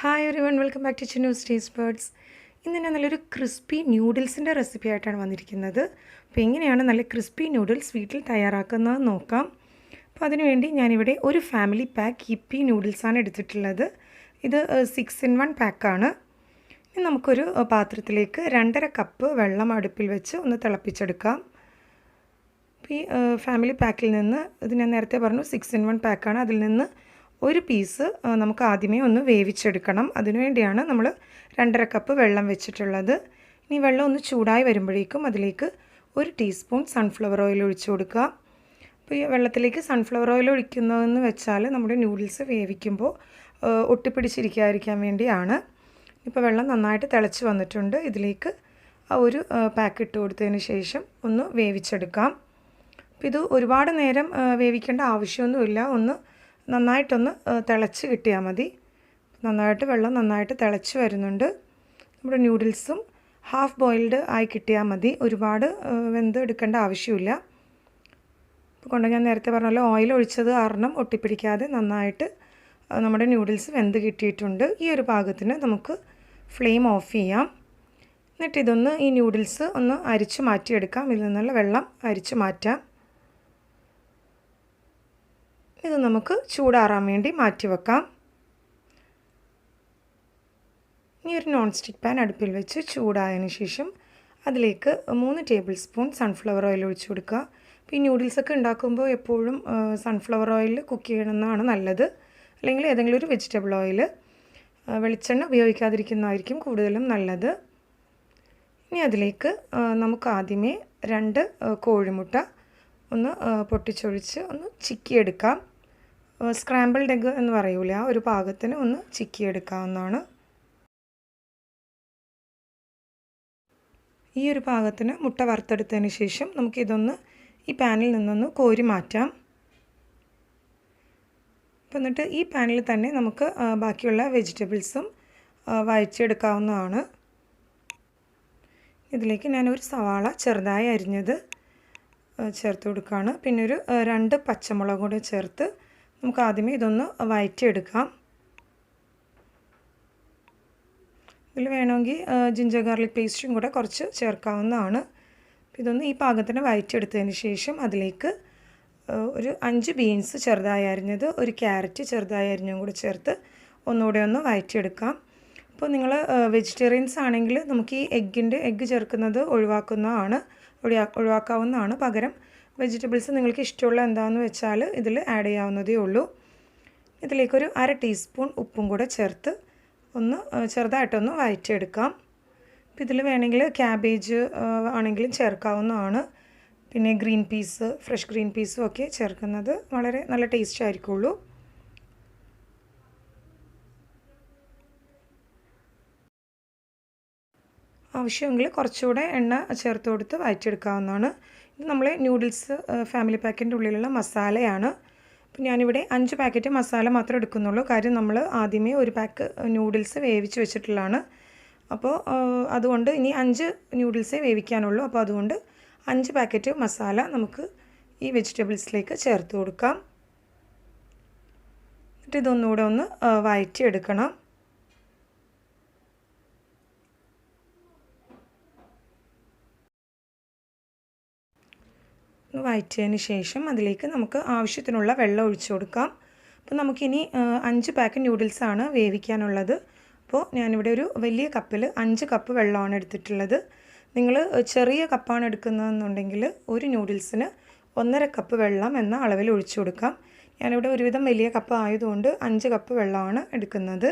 Hi everyone, welcome back to Chinnu's taste buds. ഇന്ന് ഞാൻ നല്ലൊരു ക്രിസ്പി ന്യൂഡിൽസിൻ്റെ റെസിപ്പി ആയിട്ടാണ് വന്നിരിക്കുന്നത്. അപ്പോൾ എങ്ങനെയാണ് നല്ല ക്രിസ്പി ന്യൂഡിൽസ് വീട്ടിൽ തയ്യാറാക്കുന്നത് നോക്കാം. അപ്പോൾ അതിനുവേണ്ടി ഞാനിവിടെ ഒരു ഫാമിലി പാക്ക് ഹിപ്പി ന്യൂഡിൽസാണ് എടുത്തിട്ടുള്ളത്. ഇത് 6-in-1 പാക്കാണ്. ഇനി നമുക്കൊരു പാത്രത്തിലേക്ക് 2.5 കപ്പ് വെള്ളം അടുപ്പിൽ വെച്ച് ഒന്ന് തിളപ്പിച്ചെടുക്കാം. അപ്പോൾ ഈ ഫാമിലി പാക്കിൽ നിന്ന്, ഇത് ഞാൻ നേരത്തെ പറഞ്ഞു 6-in-1 പാക്കാണ്, അതിൽ നിന്ന് ഒരു പീസ് നമുക്ക് ആദ്യമേ ഒന്ന് വേവിച്ചെടുക്കണം. അതിനുവേണ്ടിയാണ് നമ്മൾ 2.5 കപ്പ് വെള്ളം വെച്ചിട്ടുള്ളത്. ഇനി വെള്ളം ഒന്ന് ചൂടായി വരുമ്പോഴേക്കും അതിലേക്ക് 1 ടീസ്പൂൺ സൺഫ്ലവർ ഓയിൽ ഒഴിച്ചു കൊടുക്കുക. അപ്പോൾ ഈ വെള്ളത്തിലേക്ക് സൺഫ്ലവർ ഓയിൽ ഒഴിക്കുന്നതെന്ന് വെച്ചാൽ നമ്മുടെ ന്യൂഡിൽസ് വേവിക്കുമ്പോൾ ഒട്ടിപ്പിടിച്ചിരിക്കാതിരിക്കാൻ വേണ്ടിയാണ്. ഇപ്പോൾ വെള്ളം നന്നായിട്ട് തിളച്ച് വന്നിട്ടുണ്ട്. ഇതിലേക്ക് ആ ഒരു പാക്ക് ഇട്ട് കൊടുത്തതിന് ശേഷം ഒന്ന് വേവിച്ചെടുക്കാം. അപ്പോൾ ഇത് ഒരുപാട് നേരം വേവിക്കേണ്ട ആവശ്യമൊന്നുമില്ല. ഒന്ന് നന്നായിട്ടൊന്ന് തിളച്ച് കിട്ടിയാൽ മതി. വെള്ളം നന്നായിട്ട് തിളച്ച് വരുന്നുണ്ട്. നമ്മുടെ ന്യൂഡിൽസും ഹാഫ് ബോയിൽഡ് ആയി കിട്ടിയാൽ മതി. ഒരുപാട് വെന്ത് എടുക്കേണ്ട ആവശ്യമില്ല. അപ്പോൾ ഞാൻ നേരത്തെ പറഞ്ഞല്ലോ, ഓയിൽ ഒഴിച്ചത് കാരണം ഒട്ടിപ്പിടിക്കാതെ നന്നായിട്ട് നമ്മുടെ ന്യൂഡിൽസ് വെന്ത് കിട്ടിയിട്ടുണ്ട്. ഈ ഒരു പാകത്തിന് നമുക്ക് ഫ്ലെയിം ഓഫ് ചെയ്യാം. എന്നിട്ട് ഇതൊന്ന്, ഈ ന്യൂഡിൽസ് ഒന്ന് അരിച്ച് മാറ്റിയെടുക്കാം. ഇതിൽ നിന്നുള്ള വെള്ളം അരിച്ച് മാറ്റാം. ഇത് നമുക്ക് ചൂടാറാൻ വേണ്ടി മാറ്റി വെക്കാം. ഇനി ഒരു നോൺ സ്റ്റിക്ക് പാൻ അടുപ്പിൽ വെച്ച് ചൂടായതിന് ശേഷം അതിലേക്ക് 3 ടേബിൾ സ്പൂൺ സൺഫ്ലവർ ഓയിൽ ഒഴിച്ചു കൊടുക്കുക. അപ്പോൾ ഈ ന്യൂഡിൽസൊക്കെ ഉണ്ടാക്കുമ്പോൾ എപ്പോഴും സൺഫ്ലവർ ഓയിൽ കുക്ക് ചെയ്യണമെന്നാണ് നല്ലത്. അല്ലെങ്കിൽ ഏതെങ്കിലും ഒരു വെജിറ്റബിൾ ഓയിൽ. വെളിച്ചെണ്ണ ഉപയോഗിക്കാതിരിക്കുന്നതായിരിക്കും കൂടുതലും നല്ലത്. ഇനി അതിലേക്ക് നമുക്ക് ആദ്യമേ 2 കോഴിമുട്ട ഒന്ന് പൊട്ടിച്ചൊഴിച്ച് ഒന്ന് ചിക്കിയെടുക്കാം. സ്ക്രാമ്പിൾഡ് എഗ്ഗ് എന്ന് പറയൂല, ആ ഒരു പാകത്തിന് ഒന്ന് ചിക്കിയെടുക്കാവുന്നതാണ്. ഈ ഒരു പാകത്തിന് മുട്ട വറുത്തെടുത്തതിന് ശേഷം നമുക്കിതൊന്ന് ഈ പാനിൽ നിന്നൊന്ന് കോരി മാറ്റാം. അപ്പം എന്നിട്ട് ഈ പാനിൽ തന്നെ നമുക്ക് ബാക്കിയുള്ള വെജിറ്റബിൾസും വഴറ്റിയെടുക്കാവുന്നതാണ്. ഇതിലേക്ക് ഞാനൊരു സവാള ചെറുതായി അരിഞ്ഞത് ചേർത്ത് കൊടുക്കുകയാണ്. പിന്നെ ഒരു 2 പച്ചമുളക് കൂടെ ചേർത്ത് നമുക്ക് ആദ്യമേ ഇതൊന്ന് വഴറ്റിയെടുക്കാം. ഇതിൽ വേണമെങ്കിൽ ജിഞ്ചർ ഗാർലിക് പേസ്റ്റും കൂടെ കുറച്ച് ചേർക്കാവുന്നതാണ്. ഇതൊന്ന് ഈ പാകത്തിന് വഴറ്റിയെടുത്തതിന് ശേഷം അതിലേക്ക് ഒരു 5 ബീൻസ് ചെറുതായി അരിഞ്ഞത്, ഒരു ക്യാരറ്റ് ചെറുതായി അരിഞ്ഞതും കൂടി ചേർത്ത് ഒന്നുകൂടെ ഒന്ന് വഴറ്റിയെടുക്കാം. അപ്പോൾ നിങ്ങൾ വെജിറ്റേറിയൻസ് ആണെങ്കിൽ നമുക്ക് ഈ എഗ്ഗ് ചേർക്കുന്നത് ഒഴിവാക്കാവുന്നതാണ്. പകരം വെജിറ്റബിൾസ് നിങ്ങൾക്ക് ഇഷ്ടമുള്ള എന്താണെന്ന് വെച്ചാൽ ഇതിൽ ആഡ് ചെയ്യാവുന്നതേ ഉള്ളൂ. ഇതിലേക്കൊരു 1/2 ടീസ്പൂൺ ഉപ്പും കൂടെ ചേർത്ത് ഒന്ന് ചെറുതായിട്ടൊന്ന് വഴറ്റിയെടുക്കാം. അപ്പോൾ ഇതിൽ വേണമെങ്കിൽ ക്യാബേജ് ആണെങ്കിലും ചേർക്കാവുന്നതാണ്. പിന്നെ ഫ്രഷ് ഗ്രീൻ പീസും ഒക്കെ ചേർക്കുന്നത് വളരെ നല്ല ടേസ്റ്റ് ആയിരിക്കുള്ളൂ. ആവശ്യമെങ്കിൽ കുറച്ചുകൂടെ എണ്ണ ചേർത്ത് കൊടുത്ത് വഴറ്റിയെടുക്കാവുന്നതാണ്. ഇത് നമ്മളെ ന്യൂഡിൽസ് ഫാമിലി പാക്കിൻ്റെ ഉള്ളിലുള്ള മസാലയാണ്. അപ്പോൾ ഞാനിവിടെ 5 പാക്കറ്റ് മസാല മാത്രമേ എടുക്കുന്നുള്ളൂ. കാര്യം നമ്മൾ ആദ്യമേ ഒരു പാക്ക് ന്യൂഡിൽസ് വേവിച്ച് വെച്ചിട്ടുള്ളതാണ്. അപ്പോൾ അതുകൊണ്ട് ഇനി 5 ന്യൂഡിൽസേ വേവിക്കാനുള്ളൂ. അപ്പോൾ അതുകൊണ്ട് 5 പാക്കറ്റ് മസാല നമുക്ക് ഈ വെജിറ്റബിൾസിലേക്ക് ചേർത്ത് കൊടുക്കാം. എന്നിട്ട് ഇതൊന്നുകൂടെ ഒന്ന് വഴറ്റിയെടുക്കണം. വഴറ്റിയതിന് ശേഷം അതിലേക്ക് നമുക്ക് ആവശ്യത്തിനുള്ള വെള്ളം ഒഴിച്ചു കൊടുക്കാം. അപ്പോൾ നമുക്കിനി 5 പാക്ക് ന്യൂഡിൽസാണ് വേവിക്കാനുള്ളത്. അപ്പോൾ ഞാനിവിടെ ഒരു വലിയ കപ്പിൽ 5 കപ്പ് വെള്ളമാണ് എടുത്തിട്ടുള്ളത്. നിങ്ങൾ ചെറിയ കപ്പാണ് എടുക്കുന്നതെന്നുണ്ടെങ്കിൽ ഒരു ന്യൂഡിൽസിന് 1.5 കപ്പ് വെള്ളം എന്ന അളവിൽ ഒഴിച്ചു കൊടുക്കാം. ഞാനിവിടെ ഒരുവിധം വലിയ കപ്പ് ആയതുകൊണ്ട് 5 കപ്പ് വെള്ളമാണ് എടുക്കുന്നത്.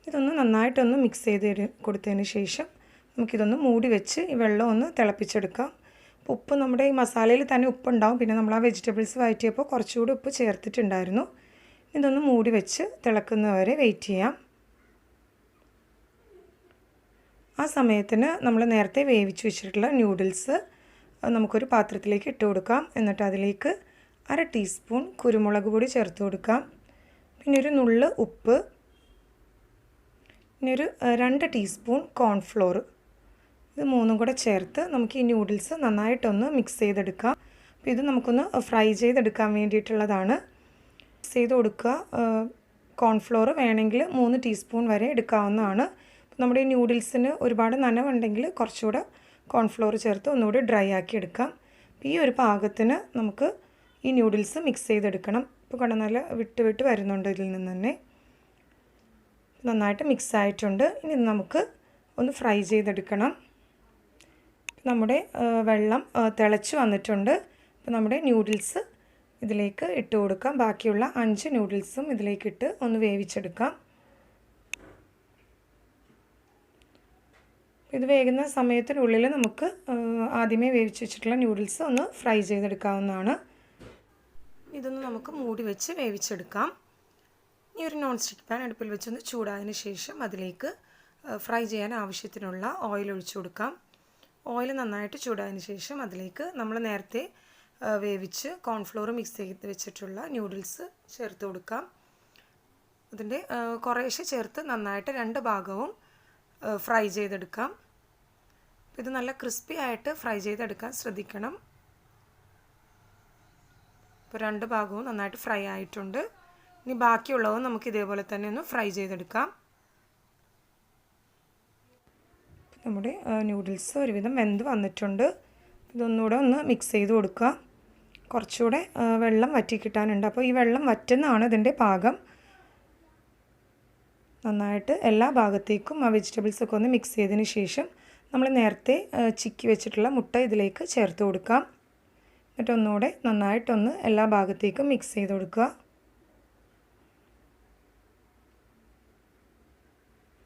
ഇതൊന്ന് നന്നായിട്ടൊന്ന് മിക്സ് ചെയ്ത് കൊടുത്തതിന് ശേഷം നമുക്കിതൊന്ന് മൂടി വെച്ച് ഈ വെള്ളം ഒന്ന് തിളപ്പിച്ചെടുക്കാം. ഉപ്പ് നമ്മുടെ ഈ മസാലയിൽ തന്നെ ഉപ്പുണ്ടാവും. പിന്നെ നമ്മൾ ആ വെജിറ്റബിൾസ് വഴറ്റിയപ്പോൾ കുറച്ചുകൂടി ഉപ്പ് ചേർത്തിട്ടുണ്ടായിരുന്നു. ഇതൊന്ന് മൂടി വെച്ച് തിളക്കുന്നവരെ വെയിറ്റ് ചെയ്യാം. ആ സമയത്തിന് നമ്മൾ നേരത്തെ വേവിച്ച് വെച്ചിട്ടുള്ള ന്യൂഡിൽസ് നമുക്കൊരു പാത്രത്തിലേക്ക് ഇട്ട് കൊടുക്കാം. എന്നിട്ട് അതിലേക്ക് 1/2 ടീസ്പൂൺ കുരുമുളക് പൊടി ചേർത്ത് കൊടുക്കാം. പിന്നെ ഒരു നുള്ള് ഉപ്പ്, പിന്നെ ഒരു 2 ടീസ്പൂൺ കോൺഫ്ലോർ, ഇത് 3 കൂടെ ചേർത്ത് നമുക്ക് ഈ ന്യൂഡിൽസ് നന്നായിട്ടൊന്ന് മിക്സ് ചെയ്തെടുക്കാം. അപ്പോൾ ഇത് നമുക്കൊന്ന് ഫ്രൈ ചെയ്തെടുക്കാൻ വേണ്ടിയിട്ടുള്ളതാണ്. മിക്സ് ചെയ്ത് കൊടുക്കുക. കോൺഫ്ലോർ വേണമെങ്കിൽ 3 ടീസ്പൂൺ വരെ എടുക്കാവുന്നതാണ്. നമ്മുടെ ഈ ന്യൂഡിൽസിന് ഒരുപാട് നനവുണ്ടെങ്കിൽ കുറച്ചുകൂടെ കോൺഫ്ലോർ ചേർത്ത് ഒന്നുകൂടി ഡ്രൈ ആക്കി എടുക്കാം. ഈ ഒരു പാകത്തിന് നമുക്ക് ഈ ന്യൂഡിൽസ് മിക്സ് ചെയ്തെടുക്കണം. ഇപ്പോൾ കണ്ട നല്ല വിട്ട് വരുന്നുണ്ട് ഇതിൽ നിന്ന് തന്നെ. നന്നായിട്ട് മിക്സ് ആയിട്ടുണ്ട്. ഇനി നമുക്ക് ഒന്ന് ഫ്രൈ ചെയ്തെടുക്കണം. നമ്മുടെ വെള്ളം തിളച്ച് വന്നിട്ടുണ്ട്. അപ്പോൾ നമ്മുടെ ന്യൂഡിൽസ് ഇതിലേക്ക് ഇട്ട് കൊടുക്കാം. ബാക്കിയുള്ള 5 ന്യൂഡിൽസും ഇതിലേക്കിട്ട് ഒന്ന് വേവിച്ചെടുക്കാം. ഇത് വേകുന്ന സമയത്തിനുള്ളിൽ നമുക്ക് ആദ്യമേ വേവിച്ച് വെച്ചിട്ടുള്ള ന്യൂഡിൽസ് ഒന്ന് ഫ്രൈ ചെയ്തെടുക്കാവുന്നതാണ്. ഇതൊന്ന് നമുക്ക് മൂടി വെച്ച് വേവിച്ചെടുക്കാം. ഈ ഒരു നോൺ സ്റ്റിക്ക് പാൻ അടുപ്പിൽ വെച്ചൊന്ന് ചൂടായതിന് ശേഷം അതിലേക്ക് ഫ്രൈ ചെയ്യാൻ ആവശ്യത്തിനുള്ള ഓയിൽ ഒഴിച്ചു കൊടുക്കാം. ഓയിൽ നന്നായിട്ട് ചൂടായതിന് ശേഷം അതിലേക്ക് നമ്മൾ നേരത്തെ വേവിച്ച് കോൺഫ്ലോർ മിക്സ് ചെയ്ത് വെച്ചിട്ടുള്ള ന്യൂഡിൽസ് ചേർത്ത് കൊടുക്കാം. അതിൻ്റെ കുറേശ്ശെ ചേർത്ത് നന്നായിട്ട് 2 ഭാഗവും ഫ്രൈ ചെയ്തെടുക്കാം. ഇത് നല്ല ക്രിസ്പി ആയിട്ട് ഫ്രൈ ചെയ്തെടുക്കാൻ ശ്രദ്ധിക്കണം. ഇപ്പോൾ 2 ഭാഗവും നന്നായിട്ട് ഫ്രൈ ആയിട്ടുണ്ട്. ഇനി ബാക്കിയുള്ളതും നമുക്ക് ഇതേപോലെ തന്നെ ഒന്ന് ഫ്രൈ ചെയ്തെടുക്കാം. നമ്മുടെ ന്യൂഡിൽസ് ഒരുവിധം വെന്ത് വന്നിട്ടുണ്ട്. ഇതൊന്നുകൂടെ ഒന്ന് മിക്സ് ചെയ്ത് കൊടുക്കുക. കുറച്ചുകൂടെ വെള്ളം വറ്റി കിട്ടാനുണ്ട്. അപ്പോൾ ഈ വെള്ളം വറ്റുന്നതാണ് ഇതിൻ്റെ പാകം. നന്നായിട്ട് എല്ലാ ഭാഗത്തേക്കും ആ വെജിറ്റബിൾസൊക്കെ ഒന്ന് മിക്സ് ചെയ്തതിന് ശേഷം നമ്മൾ നേരത്തെ ചിക്കി വെച്ചിട്ടുള്ള മുട്ട ഇതിലേക്ക് ചേർത്ത് കൊടുക്കാം. എന്നിട്ട് ഒന്നുകൂടെ നന്നായിട്ടൊന്ന് എല്ലാ ഭാഗത്തേക്കും മിക്സ് ചെയ്ത് കൊടുക്കുക.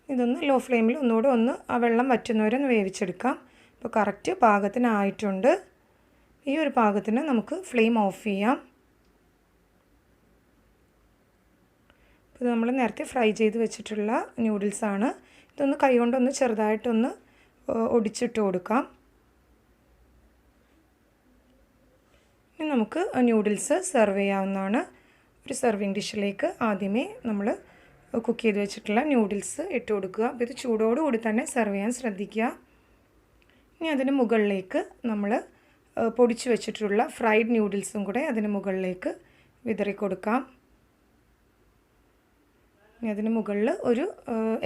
ഇതൊന്ന് ലോ ഫ്ലെയിമിൽ ഒന്നുകൂടെ ആ വെള്ളം വറ്റുന്നവരെ ഒന്ന് വേവിച്ചെടുക്കാം. ഇപ്പോൾ കറക്റ്റ് പാകത്തിനായിട്ടുണ്ട്. ഈ ഒരു പാകത്തിന് നമുക്ക് ഫ്ലെയിം ഓഫ് ചെയ്യാം. ഇത് നമ്മൾ നേരത്തെ ഫ്രൈ ചെയ്ത് വെച്ചിട്ടുള്ള ന്യൂഡിൽസാണ്. ഇതൊന്ന് കൈകൊണ്ടൊന്ന് ചെറുതായിട്ടൊന്ന് ഒടിച്ചിട്ട് കൊടുക്കാം. ഇനി നമുക്ക് ന്യൂഡിൽസ് സെർവ് ചെയ്യാവുന്നതാണ്. ഒരു സെർവിങ് ഡിഷിലേക്ക് ആദ്യമേ നമ്മൾ കുക്ക് ചെയ്ത് വെച്ചിട്ടുള്ള ന്യൂഡിൽസ് ഇട്ട് കൊടുക്കുക. അപ്പോൾ ഇത് ചൂടോടുകൂടി തന്നെ സെർവ് ചെയ്യാൻ ശ്രദ്ധിക്കുക. ഇനി അതിന് മുകളിലേക്ക് നമ്മൾ പൊടിച്ച് വെച്ചിട്ടുള്ള ഫ്രൈഡ് ന്യൂഡിൽസും കൂടെ അതിന് മുകളിലേക്ക് വിതറി കൊടുക്കാം. ഇനി അതിന് മുകളിൽ ഒരു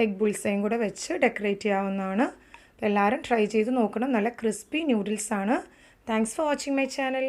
എഗ് ബുൾസയും കൂടെ വെച്ച് ഡെക്കറേറ്റ് ചെയ്യാവുന്നതാണ്. അപ്പോൾ എല്ലാവരും ട്രൈ ചെയ്ത് നോക്കണം. നല്ല ക്രിസ്പി ന്യൂഡിൽസാണ്. Thanks for watching my channel.